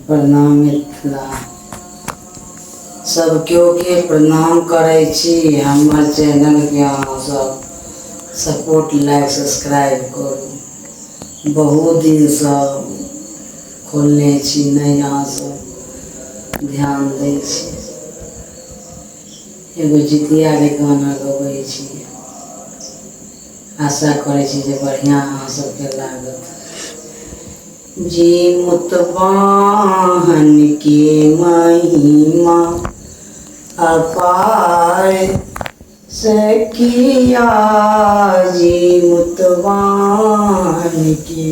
प्रणाम मिथिला सब केओ के प्रणाम करे छी। हमर चैनल के अहाँ सब सपोर्ट लाइक सब्सक्राइब करू। बहुत दिन से खोलने छी, नहीं अहाँ सब ध्यान दै छी। एगो जितिया के गाना गबै छी, आशा करे छी जे बढ़िया अहाँ सबके लागत। जी मुतवाहन के महिमा अपार सखिया, जी मुतवाहन के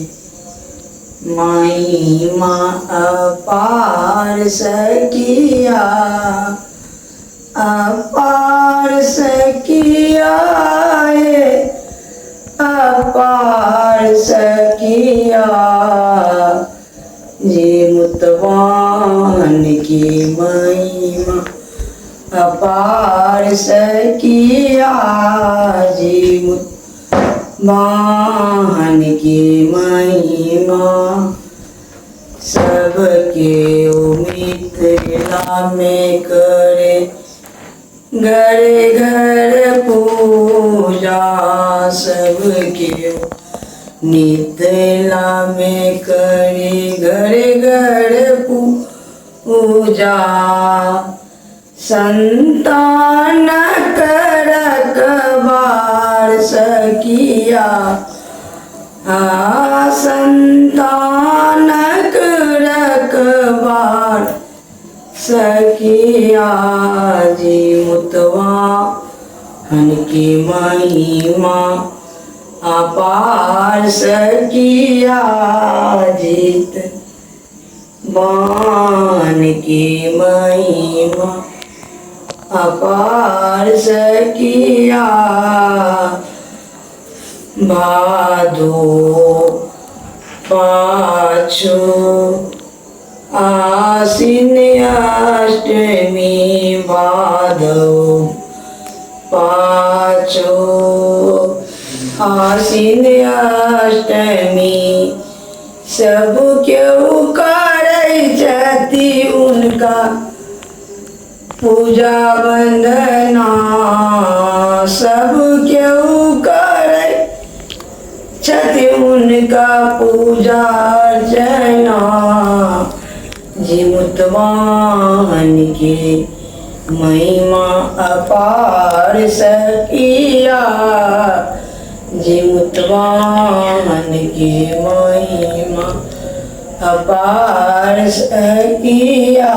महिमा अपार सखिया, अपार सखिया अपार सखिया, जी मुतवाहन की महिमा अपार सखिया, जी मुतवाहन की महिमा सबके मिथिला में करे घर घर पूजा। सबके मिथिला में करे घर घर पूजा। संतान करक बार सखिया, संतान करक बार सखिया, जी मुतवाहन की महिमा अपार सखिया, जीत बान की महिमा अपार सखिया। भादो पाछो आसीन अष्टमी, भादो पाछो आसीन अष्टमी, सब क्यों करे जाती उनका पूजा वंदना। सब क्यों करे छति उनका पूजा अर्चना, जी मुतवाहन की महिमा अपार सखिया, जी मुतवाहन की महिमा अपार सखिया।